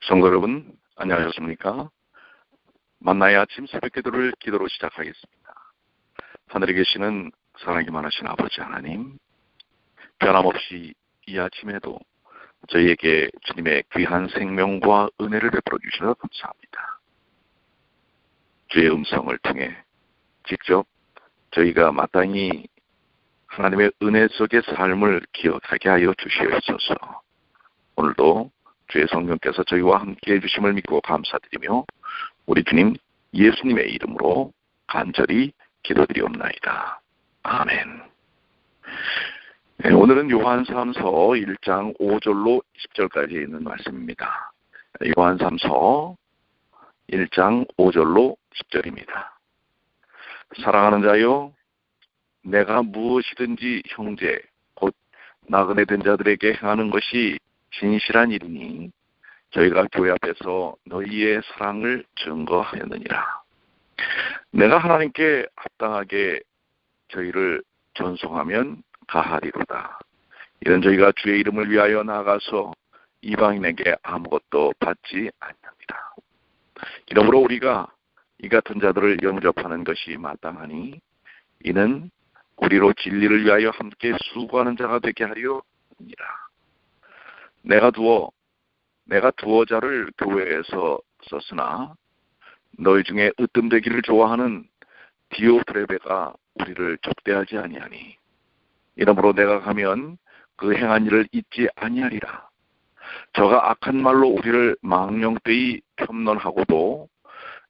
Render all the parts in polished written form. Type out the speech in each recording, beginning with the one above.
성도 여러분, 안녕하셨습니까? 만나의 아침 새벽 기도를 기도로 시작하겠습니다. 하늘에 계시는 사랑이 많으신 아버지 하나님, 변함없이 이 아침에도 저희에게 주님의 귀한 생명과 은혜를 베풀어 주셔서 감사합니다. 주의 음성을 통해 직접 저희가 마땅히 하나님의 은혜 속의 삶을 기억하게 하여 주시옵소서. 오늘도 주의 성령께서 저희와 함께 해주심을 믿고 감사드리며 우리 주님 예수님의 이름으로 간절히 기도드리옵나이다. 아멘. 네, 오늘은 요한삼서 1장 5절로 10절까지 있는 말씀입니다. 요한삼서 1장 5절로 10절입니다. 사랑하는 자여, 내가 무엇이든지 형제 곧 나그네 된 자들에게 행하는 것이 진실한 일이니 저희가 교회 앞에서 너희의 사랑을 증거하였느니라. 내가 하나님께 합당하게 저희를 전송하면 가하리로다. 이런 저희가 주의 이름을 위하여 나아가서 이방인에게 아무것도 받지 아니합니다. 이러므로 우리가 이 같은 자들을 영접하는 것이 마땅하니 이는 우리로 진리를 위하여 함께 수고하는 자가 되게 하려 합니다. 내가 두어 자를 교회에서 썼으나 너희 중에 으뜸되기를 좋아하는 디오트레베가 우리를 접대하지 아니하니 이러므로 내가 가면 그 행한 일을 잊지 아니하리라. 저가 악한 말로 우리를 망령되이 폄론하고도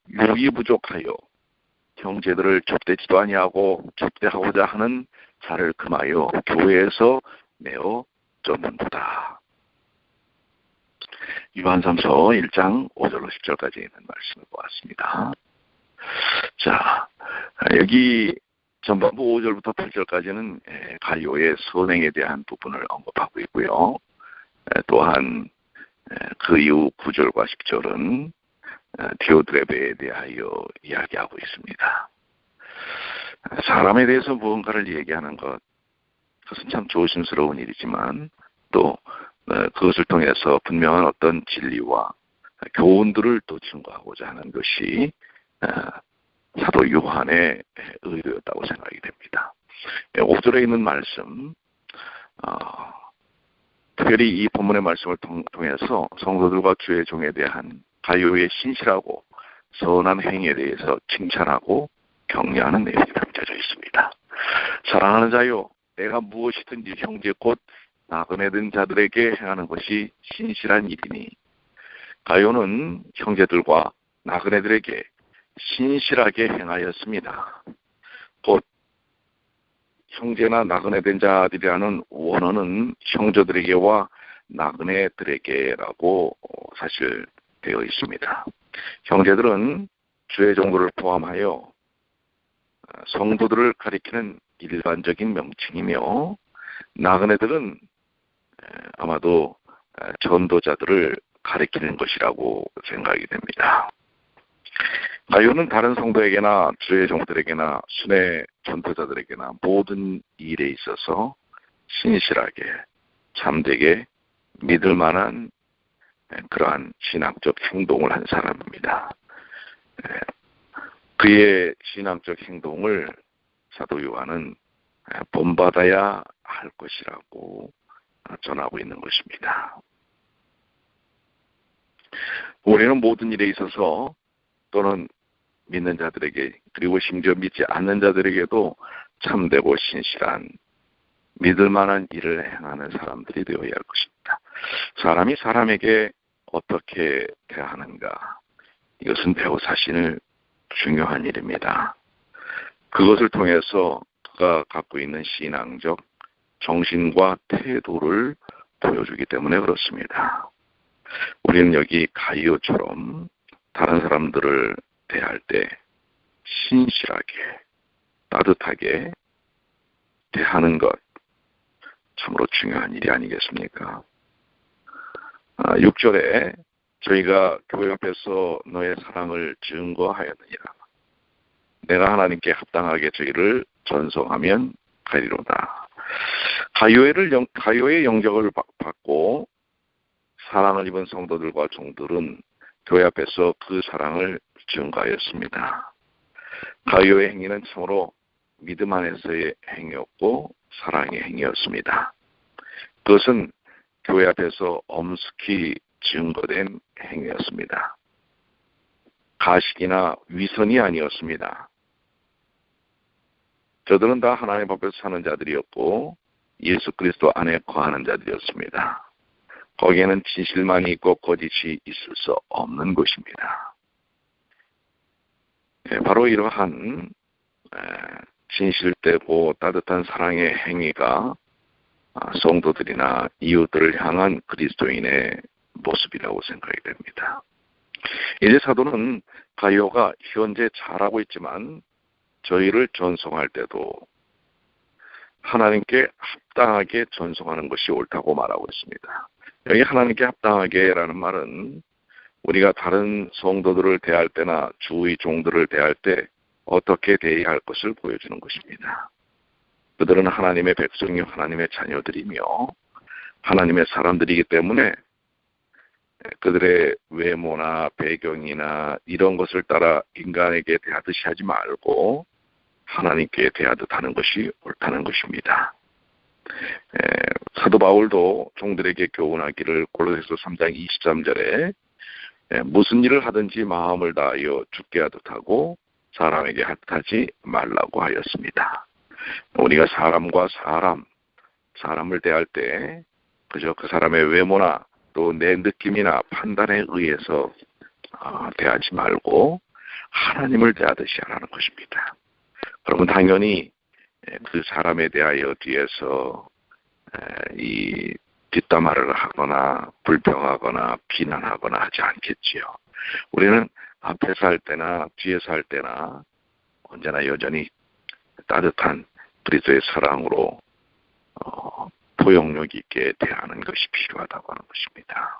유익이 부족하여 형제들을 접대지도 아니하고 접대하고자 하는 자를 금하여 교회에서 내어 쫓는도다. 요한삼서 1장 5절로 10절까지 있는 말씀을 보았습니다. 자, 여기 전반부 5절부터 8절까지는 가요의 선행에 대한 부분을 언급하고 있고요. 또한 그 이후 9절과 10절은 디오드레베에 대하여 이야기하고 있습니다. 사람에 대해서 무언가를 얘기하는 그것은 참 조심스러운 일이지만 또 그것을 통해서 분명한 어떤 진리와 교훈들을 또 증거하고자 하는 것이 사도 요한의 의도였다고 생각이 됩니다. 5절에 있는 말씀, 특별히 이 본문의 말씀을 통해서 성도들과 주의 종에 대한 가요의 신실하고 선한 행위에 대해서 칭찬하고 격려하는 내용이 담겨져 있습니다. 사랑하는 자요, 내가 무엇이든지 형제 곧 나그네 된 자들에게 행하는 것이 신실한 일이니, 가요는 형제들과 나그네들에게 신실하게 행하였습니다. 곧 형제나 나그네 된 자들이라는 원어는 형제들에게와 나그네들에게라고 사실 되어 있습니다. 형제들은 주의 종들을 포함하여 성도들을 가리키는 일반적인 명칭이며, 나그네들은 아마도 전도자들을 가리키는 것이라고 생각이 됩니다. 가요는 다른 성도에게나 주의 종들에게나 순회 전도자들에게나 모든 일에 있어서 신실하게 참되게 믿을 만한 그러한 신앙적 행동을 한 사람입니다. 그의 신앙적 행동을 사도 요한은 본받아야 할 것이라고 전하고 있는 것입니다. 우리는 모든 일에 있어서 또는 믿는 자들에게 그리고 심지어 믿지 않는 자들에게도 참되고 신실한 믿을 만한 일을 행하는 사람들이 되어야 할 것입니다. 사람이 사람에게 어떻게 대하는가, 이것은 배우 자신을 중요한 일입니다. 그것을 통해서 그가 갖고 있는 신앙적 정신과 태도를 보여주기 때문에 그렇습니다. 우리는 여기 가이오처럼 다른 사람들을 대할 때 신실하게 따뜻하게 대하는 것, 참으로 중요한 일이 아니겠습니까? 6절에 저희가 교회 앞에서 너의 사랑을 증거하였느니라. 내가 하나님께 합당하게 저희를 전송하면 가리로다. 가요의 영적을 받고 사랑을 입은 성도들과 종들은 교회 앞에서 그 사랑을 증거하였습니다. 가룟의 행위는 참으로 믿음 안에서의 행위였고 사랑의 행위였습니다. 그것은 교회 앞에서 엄숙히 증거된 행위였습니다. 가식이나 위선이 아니었습니다. 저들은 다 하나님 앞에서 사는 자들이었고 예수 그리스도 안에 거하는 자들이었습니다. 거기에는 진실만이 있고 거짓이 있을 수 없는 곳입니다. 바로 이러한 진실되고 따뜻한 사랑의 행위가 성도들이나 이웃들을 향한 그리스도인의 모습이라고 생각이 됩니다. 이제 사도는 가룟가 현재 잘하고 있지만 저희를 전송할 때도 하나님께 합당하게 전송하는 것이 옳다고 말하고 있습니다. 여기 하나님께 합당하게라는 말은 우리가 다른 성도들을 대할 때나 주의 종들을 대할 때 어떻게 대해야 할 것을 보여주는 것입니다. 그들은 하나님의 백성이요 하나님의 자녀들이며 하나님의 사람들이기 때문에 그들의 외모나 배경이나 이런 것을 따라 인간에게 대하듯이 하지 말고 하나님께 대하듯 하는 것이 옳다는 것입니다. 사도 바울도 종들에게 교훈하기를 골로새서 3장 23절에 무슨 일을 하든지 마음을 다하여 주께 하듯 하고 사람에게 하듯하지 말라고 하였습니다. 우리가 사람과 사람을 대할 때 그저 그 사람의 외모나 또 내 느낌이나 판단에 의해서 대하지 말고 하나님을 대하듯이 하라는 것입니다. 그러면 당연히 그 사람에 대하여 뒤에서 이 뒷담화를 하거나 불평하거나 비난하거나 하지 않겠지요. 우리는 앞에서 할 때나 뒤에서 할 때나 언제나 여전히 따뜻한 그리스도의 사랑으로 포용력 있게 대하는 것이 필요하다고 하는 것입니다.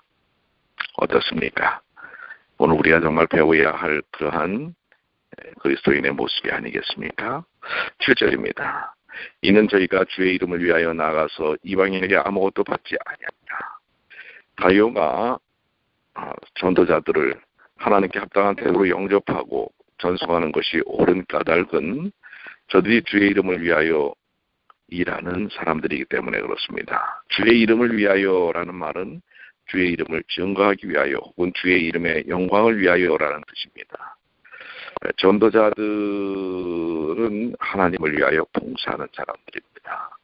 어떻습니까? 오늘 우리가 정말 배워야 할 그러한 그리스도인의 모습이 아니겠습니까? 7절입니다. 이는 저희가 주의 이름을 위하여 나가서 이방인에게 아무것도 받지 아니하니라. 가룟가 전도자들을 하나님께 합당한 태도로 영접하고 전송하는 것이 옳은 까닭은 저들이 주의 이름을 위하여 일하는 사람들이기 때문에 그렇습니다. 주의 이름을 위하여라는 말은 주의 이름을 증거하기 위하여 혹은 주의 이름의 영광을 위하여라는 뜻입니다. 전도자들은 하나님을 위하여 봉사하는 사람들입니다.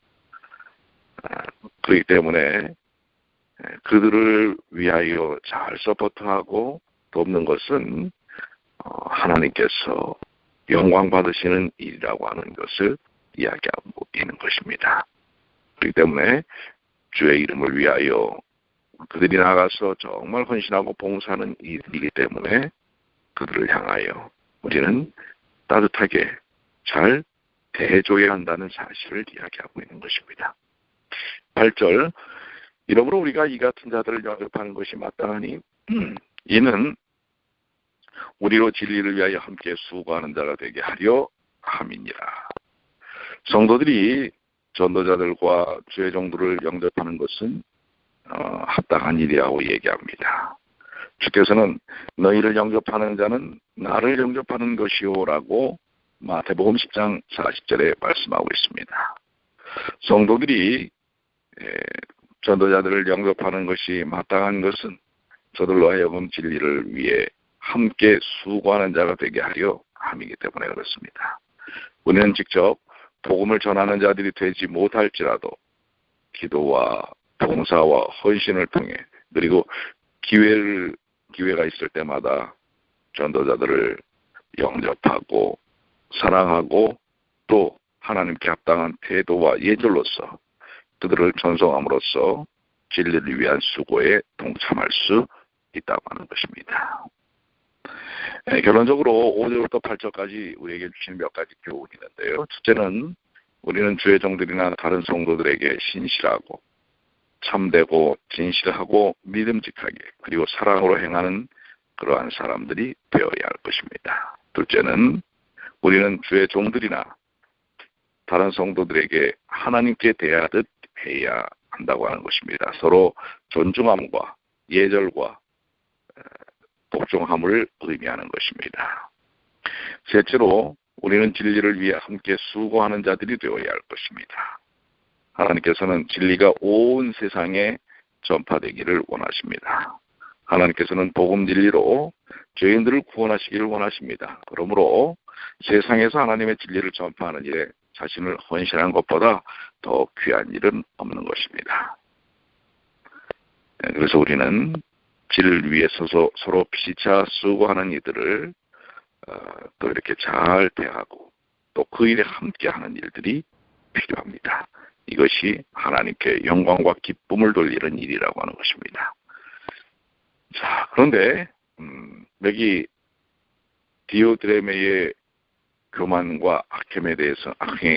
그렇기 때문에 그들을 위하여 잘 서포트하고 돕는 것은 하나님께서 영광 받으시는 일이라고 하는 것을 이야기하고 있는 것입니다. 그렇기 때문에 주의 이름을 위하여 그들이 나가서 정말 헌신하고 봉사하는 일이기 때문에 그들을 향하여 우리는 따뜻하게 잘 대해줘야 한다는 사실을 이야기하고 있는 것입니다. 8절, 이러므로 우리가 이 같은 자들을 영접하는 것이 마땅하니 이는 우리로 진리를 위하여 함께 수고하는 자가 되게 하려 함이니라. 성도들이 전도자들과 주의 종들을 영접하는 것은 합당한 일이라고 얘기합니다. 주께서는 너희를 영접하는 자는 나를 영접하는 것이오라고 마태복음 10장 40절에 말씀하고 있습니다. 성도들이 전도자들을 영접하는 것이 마땅한 것은 저들로 하여금 진리를 위해 함께 수고하는 자가 되게 하려 함이기 때문에 그렇습니다. 우리는 직접 복음을 전하는 자들이 되지 못할지라도 기도와 봉사와 헌신을 통해 그리고 기회가 있을 때마다 전도자들을 영접하고 사랑하고 또 하나님께 합당한 태도와 예절로서 그들을 전송함으로써 진리를 위한 수고에 동참할 수 있다고 하는 것입니다. 결론적으로 5절부터 8절까지 우리에게 주신 몇 가지 교훈이 있는데요. 첫째는 우리는 주의 종들이나 다른 성도들에게 신실하고 참되고 진실하고 믿음직하게 그리고 사랑으로 행하는 그러한 사람들이 되어야 할 것입니다. 둘째는 우리는 주의 종들이나 다른 성도들에게 하나님께 대하듯 해야 한다고 하는 것입니다. 서로 존중함과 예절과 복종함을 의미하는 것입니다. 셋째로 우리는 진리를 위해 함께 수고하는 자들이 되어야 할 것입니다. 하나님께서는 진리가 온 세상에 전파되기를 원하십니다. 하나님께서는 복음 진리로 죄인들을 구원하시기를 원하십니다. 그러므로 세상에서 하나님의 진리를 전파하는 일에 자신을 헌신한 것보다 더 귀한 일은 없는 것입니다. 그래서 우리는 진리를 위해 서로 피차 수고하는 이들을 또 이렇게 잘 대하고 또 그 일에 함께하는 일들이 필요합니다. 이것이 하나님께 영광과 기쁨을 돌리는 일이라고 하는 것입니다. 자, 그런데 여기 디오드레메의 교만과 악행에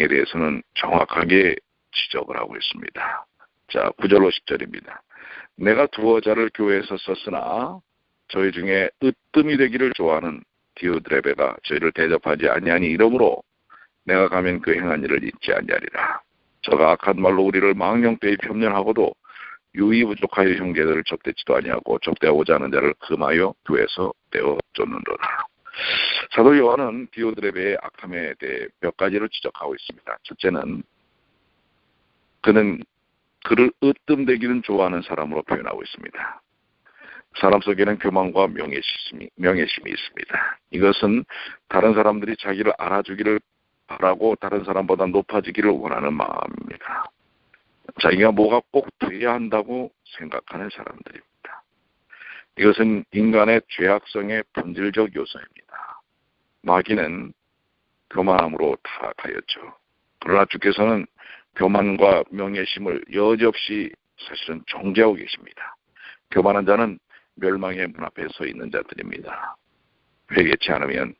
대해서는 정확하게 지적을 하고 있습니다. 자, 9절로 10절입니다. 내가 두어 자를 교회에서 썼으나 저희 중에 으뜸이 되기를 좋아하는 디오드레베가 저희를 대접하지 아니하니 이러므로 내가 가면 그 행한 일을 잊지 아니하리라. 저가 악한 말로 우리를 망령되이 편면하고도 유의 부족하여 형제들을 접대지도 아니하고 접대하고자 하는 자를 금하여 교회에서 떼어쫓는도다. 사도 요한은 디오드레베의 악함에 대해 몇 가지를 지적하고 있습니다. 첫째는 그는 그를 으뜸되기는 좋아하는 사람으로 표현하고 있습니다. 사람 속에는 교만과 명예심이 있습니다. 이것은 다른 사람들이 자기를 알아주기를 바라고 다른 사람보다 높아지기를 원하는 마음입니다. 자기가 뭐가 꼭 돼야 한다고 생각하는 사람들입니다. 이것은 인간의 죄악성의 본질적 요소입니다. 마귀는 교만함으로 타락하였죠. 그러나 주께서는 교만과 명예심을 여지없이 사실은 정죄하고 계십니다. 교만한 자는 멸망의 문 앞에 서 있는 자들입니다. 회개치 않으면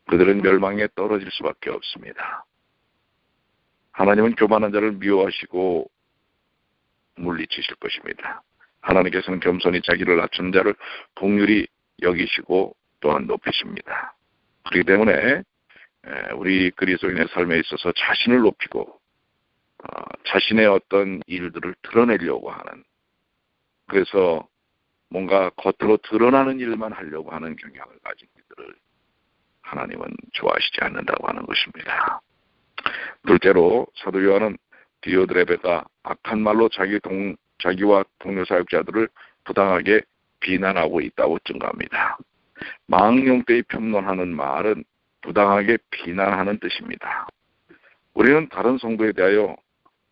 그들은 멸망에 떨어질 수밖에 없습니다. 하나님은 교만한 자를 미워하시고 물리치실 것입니다. 하나님께서는 겸손히 자기를 낮춘 자를 긍휼히 여기시고 또한 높이십니다. 그렇기 때문에 우리 그리스도인의 삶에 있어서 자신을 높이고 자신의 어떤 일들을 드러내려고 하는, 그래서 뭔가 겉으로 드러나는 일만 하려고 하는 경향을 가진 이들을 하나님은 좋아하시지 않는다고 하는 것입니다. 둘째로 사도 요한은 디오드레베가 악한 말로 자기와 동료 사역자들을 부당하게 비난하고 있다고 증거합니다. 망령되이 편론하는 말은 부당하게 비난하는 뜻입니다. 우리는 다른 성도에 대하여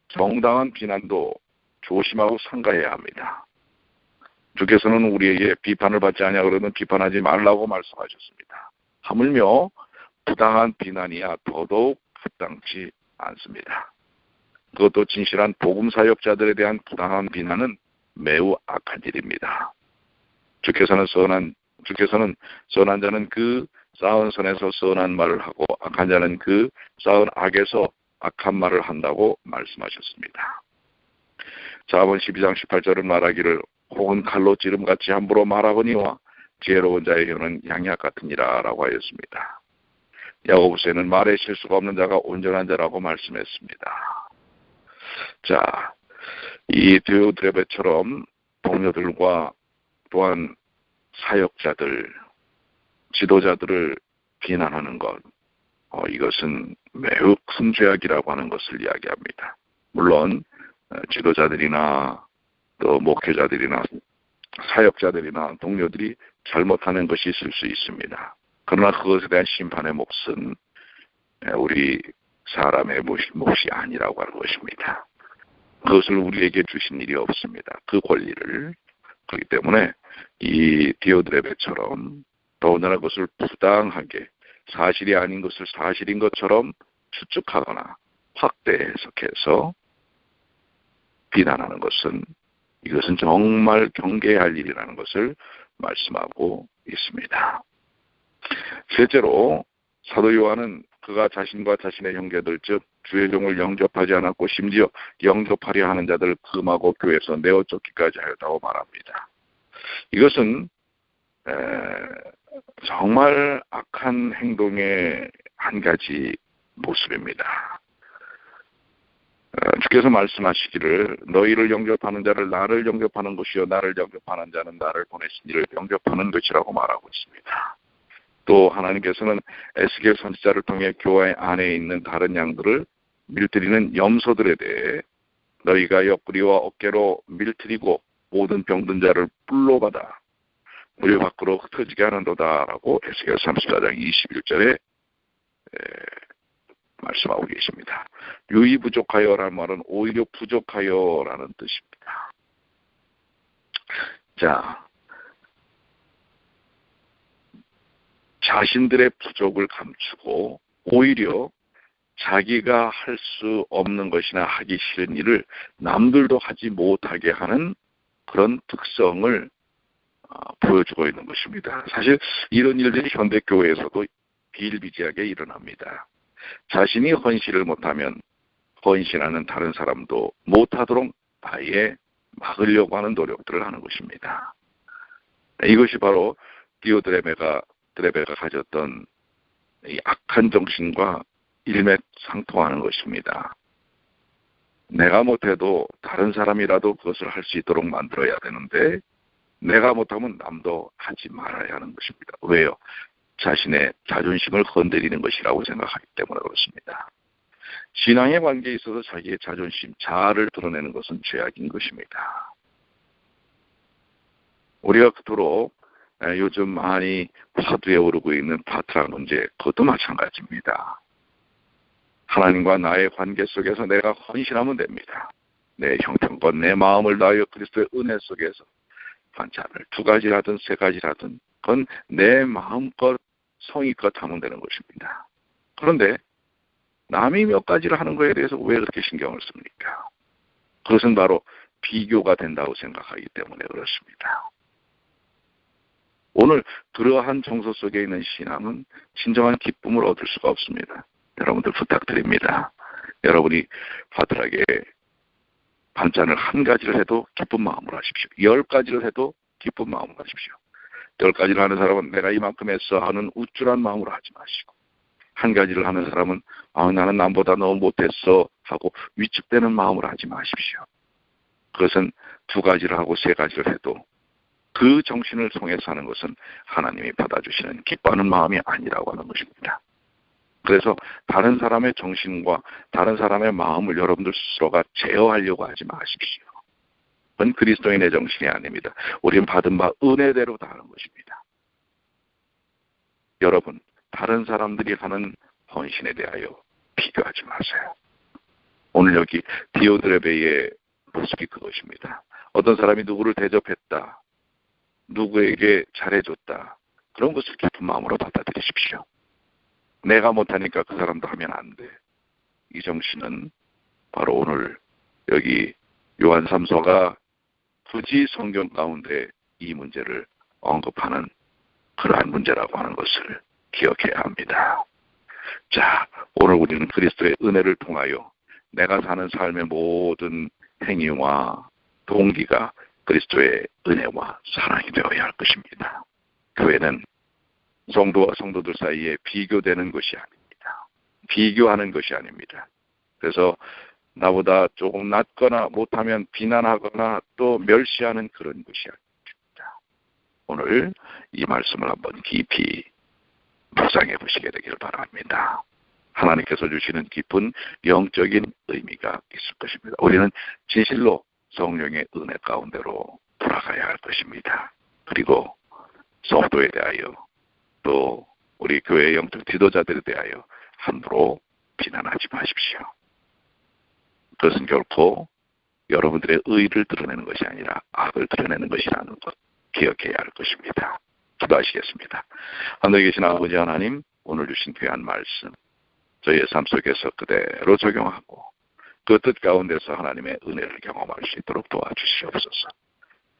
정당한 비난도 조심하고 삼가해야 합니다. 주께서는 우리에게 비판을 받지 않냐 그러면 비판하지 말라고 말씀하셨습니다. 하물며 부당한 비난이야 더더욱 합당치 않습니다. 그것도 진실한 복음 사역자들에 대한 부당한 비난은 매우 악한 일입니다. 주께서는 선한 자는 그 쌓은 선에서 선한 말을 하고 악한 자는 그 쌓은 악에서 악한 말을 한다고 말씀하셨습니다. 자본 12장 18절은 말하기를 혹은 칼로 찌름같이 함부로 말하거니와 지혜로운 자의 혀는 양약 같으니라 라고 하였습니다. 야고보서에는 말에 실수가 없는 자가 온전한 자라고 말씀했습니다. 자, 이 디오드레베처럼 동료들과 또한 사역자들, 지도자들을 비난하는 것, 이것은 매우 큰 죄악이라고 하는 것을 이야기합니다. 물론 지도자들이나 또 목회자들이나 사역자들이나 동료들이 잘못하는 것이 있을 수 있습니다. 그러나 그것에 대한 심판의 몫은 우리 사람의 몫이 아니라고 하는 것입니다. 그것을 우리에게 주신 일이 없습니다. 그 권리를. 그렇기 때문에 이 디오드레베처럼 더군다나 그것을 부당하게 사실이 아닌 것을 사실인 것처럼 추측하거나 확대 해석해서 비난하는 것은, 이것은 정말 경계해야 할 일이라는 것을 말씀하고 있습니다. 셋째로 사도 요한은 그가 자신과 자신의 형제들 즉 주의 종을 영접하지 않았고 심지어 영접하려 하는 자들을 금하고 교회에서 내어쫓기까지 하였다고 말합니다. 이것은 정말 악한 행동의 한 가지 모습입니다. 주께서 말씀하시기를 너희를 영접하는 자를 나를 영접하는 것이요 나를 영접하는 자는 나를 보내신 이를 영접하는 것이라고 말하고 있습니다. 또 하나님께서는 에스겔 선지자를 통해 교회 안에 있는 다른 양들을 밀들이는 염소들에 대해 너희가 옆구리와 어깨로 밀들이고 모든 병든 자를 뿔로 받아 우리 밖으로 흩어지게 하는도다라고 에스겔 34장 21절에 말씀하고 계십니다. 유의부족하여라는 말은 오히려 부족하여라는 뜻입니다. 자, 자신들의 부족을 감추고 오히려 자기가 할 수 없는 것이나 하기 싫은 일을 남들도 하지 못하게 하는 그런 특성을 보여주고 있는 것입니다. 사실 이런 일들이 현대교회에서도 비일비재하게 일어납니다. 자신이 헌신을 못하면 헌신하는 다른 사람도 못하도록 아예 막으려고 하는 노력들을 하는 것입니다. 이것이 바로 디오드레베가 가졌던 이 악한 정신과 일맥상통하는 것입니다. 내가 못해도 다른 사람이라도 그것을 할 수 있도록 만들어야 되는데 내가 못하면 남도 하지 말아야 하는 것입니다. 왜요? 자신의 자존심을 건드리는 것이라고 생각하기 때문에 그렇습니다. 신앙의 관계에 있어서 자기의 자존심, 자아를 드러내는 것은 죄악인 것입니다. 우리가 그토록 요즘 많이 화두에 오르고 있는 파트라 문제, 그것도 마찬가지입니다. 하나님과 나의 관계 속에서 내가 헌신하면 됩니다. 내 형편과 내 마음을 다하여 그리스도의 은혜 속에서 반찬을 2가지라든 3가지라든 그건 내 마음껏 성의껏 하면 되는 것입니다. 그런데 남이 몇 가지를 하는 거에 대해서 왜 그렇게 신경을 씁니까? 그것은 바로 비교가 된다고 생각하기 때문에 그렇습니다. 오늘 그러한 정서 속에 있는 신앙은 진정한 기쁨을 얻을 수가 없습니다. 여러분들 부탁드립니다. 여러분이 파트락에 반찬을 1가지를 해도 기쁜 마음으로 하십시오. 10가지를 해도 기쁜 마음으로 하십시오. 10가지를 하는 사람은 내가 이만큼 했어 하는 우쭐한 마음으로 하지 마시고 1가지를 하는 사람은 나는 남보다 너무 못했어 하고 위축되는 마음으로 하지 마십시오. 그것은 2가지를 하고 3가지를 해도 그 정신을 통해서 하는 것은 하나님이 받아주시는 기뻐하는 마음이 아니라고 하는 것입니다. 그래서 다른 사람의 정신과 다른 사람의 마음을 여러분들 스스로가 제어하려고 하지 마십시오. 그건 그리스도인의 정신이 아닙니다. 우리는 받은 바 은혜대로 다 하는 것입니다. 여러분, 다른 사람들이 하는 헌신에 대하여 비교하지 마세요. 오늘 여기 디오드레베의 모습이 그것입니다. 어떤 사람이 누구를 대접했다, 누구에게 잘해줬다, 그런 것을 기쁜 마음으로 받아들이십시오. 내가 못하니까 그 사람도 하면 안 돼. 이 정신은 바로 오늘 여기 요한 3서가 굳이 성경 가운데 이 문제를 언급하는 그러한 문제라고 하는 것을 기억해야 합니다. 자, 오늘 우리는 그리스도의 은혜를 통하여 내가 사는 삶의 모든 행위와 동기가 그리스도의 은혜와 사랑이 되어야 할 것입니다. 교회는 성도와 성도들 사이에 비교되는 것이 아닙니다. 비교하는 것이 아닙니다. 그래서 나보다 조금 낫거나 못하면 비난하거나 또 멸시하는 그런 것이 아닙니다. 오늘 이 말씀을 한번 깊이 묵상해 보시게 되길 바랍니다. 하나님께서 주시는 깊은 영적인 의미가 있을 것입니다. 우리는 진실로 성령의 은혜 가운데로 돌아가야 할 것입니다. 그리고 성도에 대하여 또 우리 교회의 영적 지도자들에 대하여 함부로 비난하지 마십시오. 그것은 결코 여러분들의 의를 드러내는 것이 아니라 악을 드러내는 것이라는 것 기억해야 할 것입니다. 기도하시겠습니다. 하늘에 계신 아버지 하나님, 오늘 주신 귀한 말씀 저희의 삶 속에서 그대로 적용하고 그 뜻 가운데서 하나님의 은혜를 경험할 수 있도록 도와주시옵소서.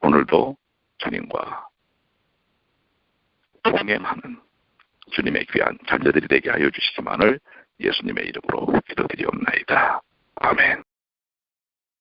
오늘도 주님과 동행하는 주님의 귀한 자녀들이 되게 하여 주시기만을 예수님의 이름으로 기도드리옵나이다. 아멘.